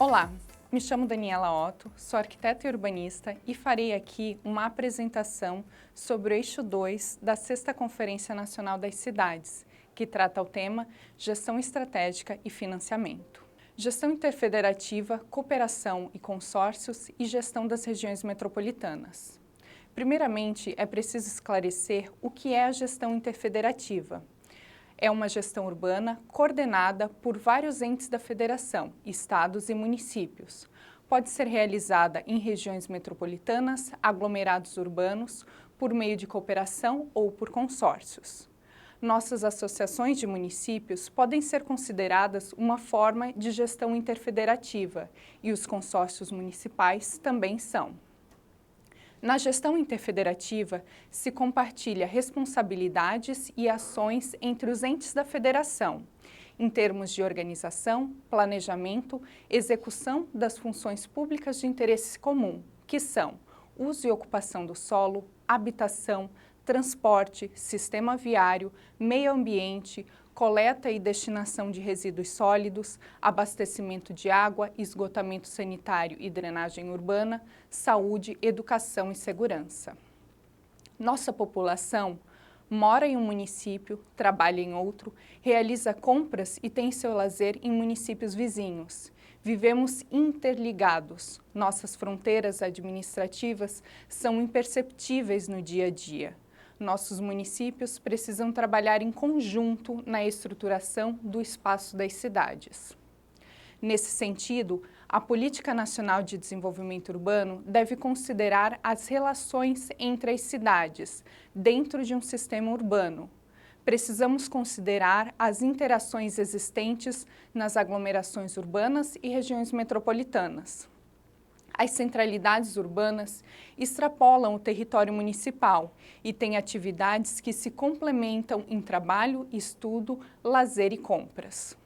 Olá, me chamo Daniela Otto, sou arquiteta e urbanista e farei aqui uma apresentação sobre o eixo 2 da 6ª Conferência Nacional das Cidades, que trata o tema Gestão Estratégica e Financiamento. Gestão interfederativa, cooperação e consórcios e gestão das regiões metropolitanas. Primeiramente, é preciso esclarecer o que é a gestão interfederativa. É uma gestão urbana coordenada por vários entes da federação, estados e municípios. Pode ser realizada em regiões metropolitanas, aglomerados urbanos, por meio de cooperação ou por consórcios. Nossas associações de municípios podem ser consideradas uma forma de gestão interfederativa e os consórcios municipais também são. Na gestão interfederativa, se compartilha responsabilidades e ações entre os entes da federação, em termos de organização, planejamento, execução das funções públicas de interesse comum, que são uso e ocupação do solo, habitação, transporte, sistema viário, meio ambiente, coleta e destinação de resíduos sólidos, abastecimento de água, esgotamento sanitário e drenagem urbana, saúde, educação e segurança. Nossa população mora em um município, trabalha em outro, realiza compras e tem seu lazer em municípios vizinhos. Vivemos interligados. Nossas fronteiras administrativas são imperceptíveis no dia a dia. Nossos municípios precisam trabalhar em conjunto na estruturação do espaço das cidades. Nesse sentido, a Política Nacional de Desenvolvimento Urbano deve considerar as relações entre as cidades dentro de um sistema urbano. Precisamos considerar as interações existentes nas aglomerações urbanas e regiões metropolitanas. As centralidades urbanas extrapolam o território municipal e têm atividades que se complementam em trabalho, estudo, lazer e compras.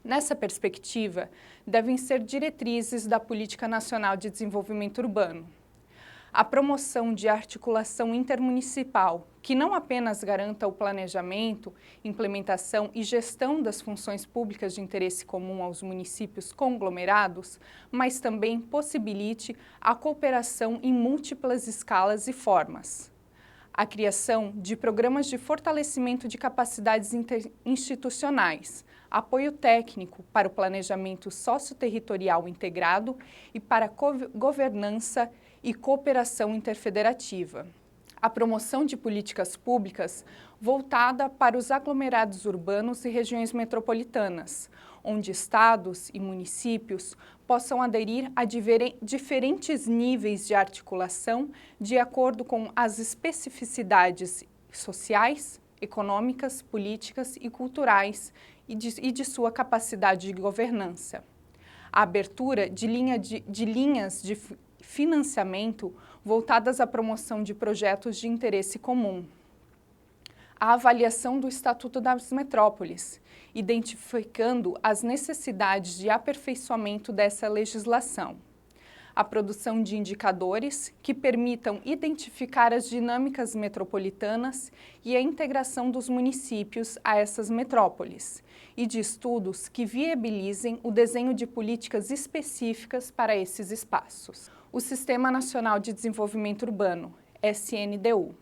Nessa perspectiva, devem ser diretrizes da Política Nacional de Desenvolvimento Urbano. A promoção de articulação intermunicipal, que não apenas garanta o planejamento, implementação e gestão das funções públicas de interesse comum aos municípios conglomerados, mas também possibilite a cooperação em múltiplas escalas e formas. A criação de programas de fortalecimento de capacidades institucionais, apoio técnico para o planejamento socioterritorial integrado e para a governança e cooperação interfederativa. A promoção de políticas públicas voltada para os aglomerados urbanos e regiões metropolitanas, onde estados e municípios possam aderir a diferentes níveis de articulação de acordo com as especificidades sociais, econômicas, políticas e culturais e de sua capacidade de governança. A abertura de linhas de financiamento voltadas à promoção de projetos de interesse comum. A avaliação do Estatuto das Metrópoles, identificando as necessidades de aperfeiçoamento dessa legislação. A produção de indicadores que permitam identificar as dinâmicas metropolitanas e a integração dos municípios a essas metrópoles, e de estudos que viabilizem o desenho de políticas específicas para esses espaços. O Sistema Nacional de Desenvolvimento Urbano, SNDU.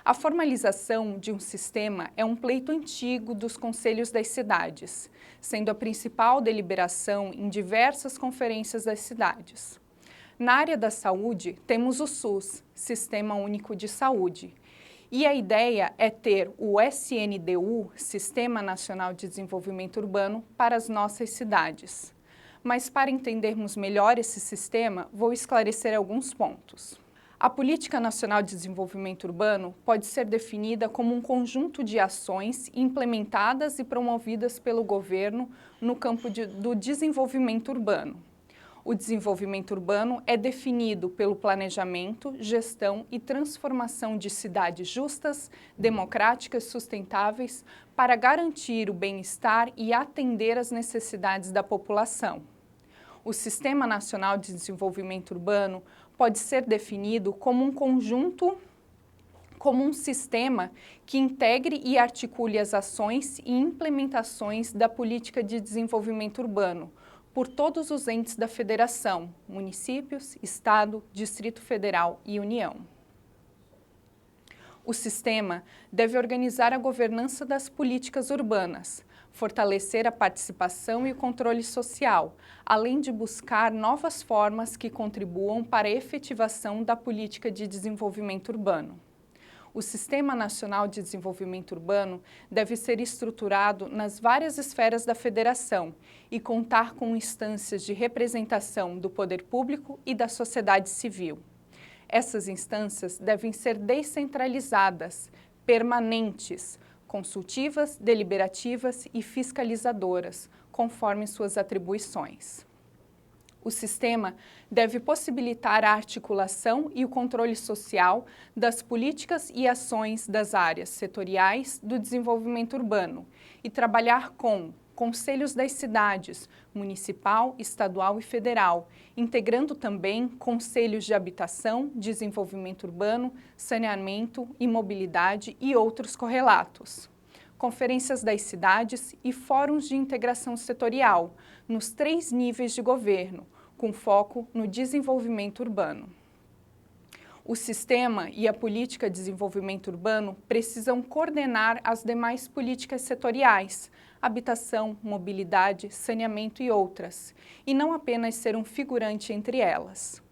A formalização de um sistema é um pleito antigo dos conselhos das cidades, sendo a principal deliberação em diversas conferências das cidades. Na área da saúde, temos o SUS, Sistema Único de Saúde, e a ideia é ter o SNDU, Sistema Nacional de Desenvolvimento Urbano, para as nossas cidades. Mas para entendermos melhor esse sistema, vou esclarecer alguns pontos. A Política Nacional de Desenvolvimento Urbano pode ser definida como um conjunto de ações implementadas e promovidas pelo governo no campo do desenvolvimento urbano. O desenvolvimento urbano é definido pelo planejamento, gestão e transformação de cidades justas, democráticas e sustentáveis para garantir o bem-estar e atender às necessidades da população. O Sistema Nacional de Desenvolvimento Urbano pode ser definido como um sistema que integre e articule as ações e implementações da política de desenvolvimento urbano, por todos os entes da Federação, municípios, Estado, Distrito Federal e União. O sistema deve organizar a governança das políticas urbanas, fortalecer a participação e o controle social, além de buscar novas formas que contribuam para a efetivação da política de desenvolvimento urbano. O Sistema Nacional de Desenvolvimento Urbano deve ser estruturado nas várias esferas da Federação e contar com instâncias de representação do poder público e da sociedade civil. Essas instâncias devem ser descentralizadas, permanentes, consultivas, deliberativas e fiscalizadoras, conforme suas atribuições. O sistema deve possibilitar a articulação e o controle social das políticas e ações das áreas setoriais do desenvolvimento urbano e trabalhar com conselhos das cidades, municipal, estadual e federal, integrando também conselhos de habitação, desenvolvimento urbano, saneamento e mobilidade e outros correlatos. Conferências das cidades e fóruns de integração setorial, nos 3 níveis de governo, com foco no desenvolvimento urbano. O sistema e a política de desenvolvimento urbano precisam coordenar as demais políticas setoriais, habitação, mobilidade, saneamento e outras, e não apenas ser um figurante entre elas.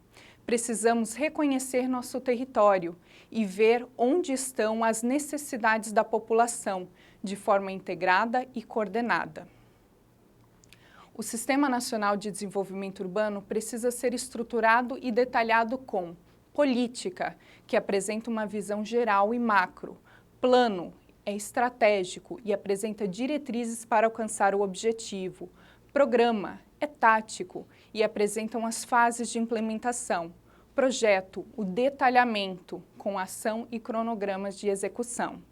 Precisamos reconhecer nosso território e ver onde estão as necessidades da população, de forma integrada e coordenada. O Sistema Nacional de Desenvolvimento Urbano precisa ser estruturado e detalhado com política, que apresenta uma visão geral e macro, plano, é estratégico e apresenta diretrizes para alcançar o objetivo, programa, é tático e apresentam as fases de implementação, projeto, o detalhamento, com ação e cronogramas de execução.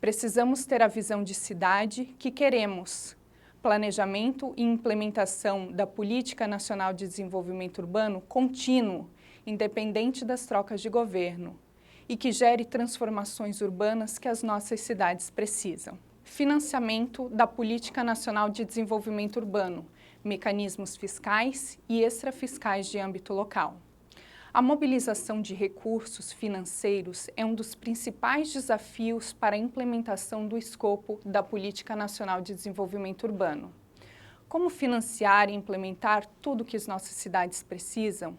Precisamos ter a visão de cidade que queremos, planejamento e implementação da Política Nacional de Desenvolvimento Urbano contínuo, independente das trocas de governo, e que gere transformações urbanas que as nossas cidades precisam. Financiamento da Política Nacional de Desenvolvimento Urbano, mecanismos fiscais e extrafiscais de âmbito local. A mobilização de recursos financeiros é um dos principais desafios para a implementação do escopo da Política Nacional de Desenvolvimento Urbano. Como financiar e implementar tudo o que as nossas cidades precisam?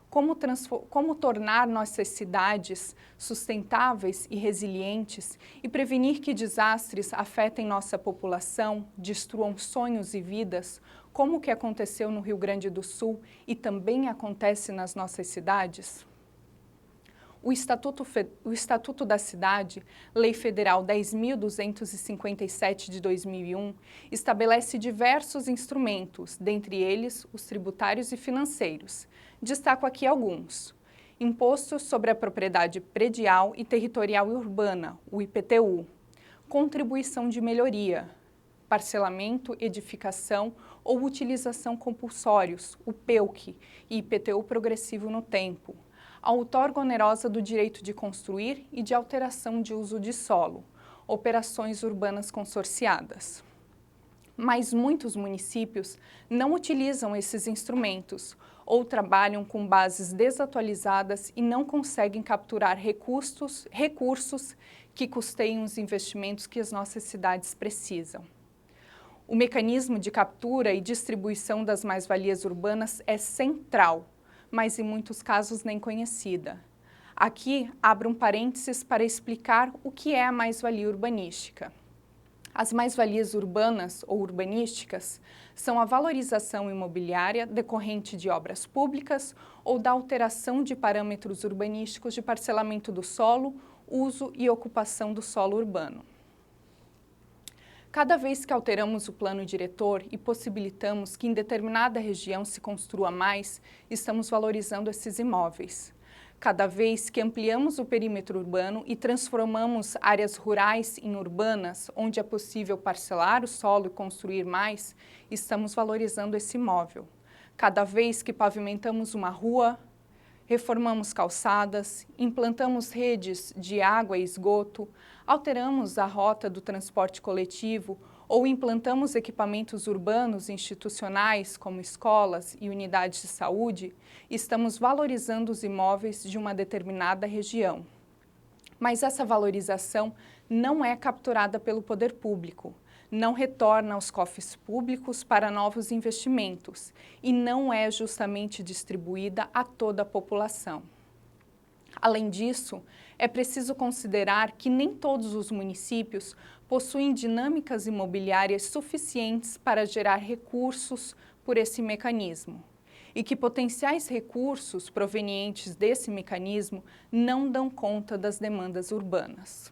Como tornar nossas cidades sustentáveis e resilientes e prevenir que desastres afetem nossa população, destruam sonhos e vidas, como o que aconteceu no Rio Grande do Sul e também acontece nas nossas cidades? O Estatuto da Cidade, Lei Federal 10.257 de 2001, estabelece diversos instrumentos, dentre eles os tributários e financeiros. Destaco aqui alguns. Imposto sobre a Propriedade Predial e Territorial e Urbana, o IPTU. Contribuição de melhoria. Parcelamento, edificação ou utilização compulsórios, o PEUC, e IPTU progressivo no tempo. A outorga onerosa do direito de construir e de alteração de uso de solo, operações urbanas consorciadas. Mas muitos municípios não utilizam esses instrumentos ou trabalham com bases desatualizadas e não conseguem capturar recursos que custeiem os investimentos que as nossas cidades precisam. O mecanismo de captura e distribuição das mais-valias urbanas é central, mas em muitos casos nem conhecida. Aqui, abro um parênteses para explicar o que é a mais-valia urbanística. As mais-valias urbanas ou urbanísticas são a valorização imobiliária decorrente de obras públicas ou da alteração de parâmetros urbanísticos de parcelamento do solo, uso e ocupação do solo urbano. Cada vez que alteramos o plano diretor e possibilitamos que em determinada região se construa mais, estamos valorizando esses imóveis. Cada vez que ampliamos o perímetro urbano e transformamos áreas rurais em urbanas, onde é possível parcelar o solo e construir mais, estamos valorizando esse imóvel. Cada vez que pavimentamos uma rua, reformamos calçadas, implantamos redes de água e esgoto, alteramos a rota do transporte coletivo ou implantamos equipamentos urbanos institucionais, como escolas e unidades de saúde, estamos valorizando os imóveis de uma determinada região. Mas essa valorização não é capturada pelo poder público, não retorna aos cofres públicos para novos investimentos e não é justamente distribuída a toda a população. Além disso, é preciso considerar que nem todos os municípios possuem dinâmicas imobiliárias suficientes para gerar recursos por esse mecanismo, e que potenciais recursos provenientes desse mecanismo não dão conta das demandas urbanas.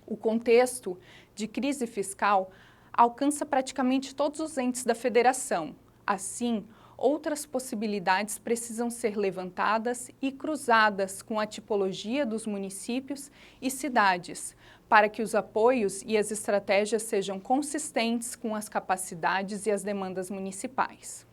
O contexto de crise fiscal alcança praticamente todos os entes da federação. Assim, outras possibilidades precisam ser levantadas e cruzadas com a tipologia dos municípios e cidades, para que os apoios e as estratégias sejam consistentes com as capacidades e as demandas municipais.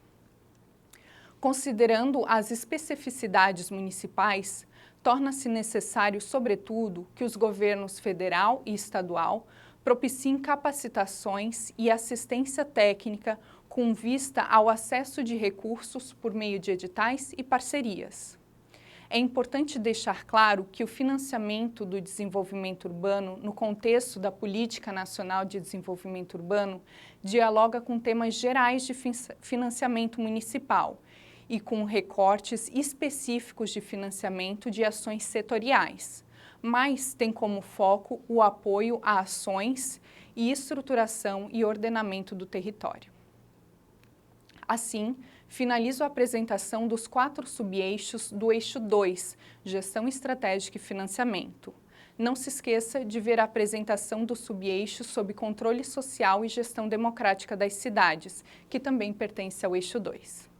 Considerando as especificidades municipais, torna-se necessário, sobretudo, que os governos federal e estadual propiciem capacitações e assistência técnica com vista ao acesso de recursos por meio de editais e parcerias. É importante deixar claro que o financiamento do desenvolvimento urbano, no contexto da Política Nacional de Desenvolvimento Urbano, dialoga com temas gerais de financiamento municipal e com recortes específicos de financiamento de ações setoriais, mas tem como foco o apoio a ações e estruturação e ordenamento do território. Assim, finalizo a apresentação dos 4 subeixos do eixo 2, Gestão Estratégica e Financiamento. Não se esqueça de ver a apresentação do subeixo sob controle social e gestão democrática das cidades, que também pertence ao eixo 2.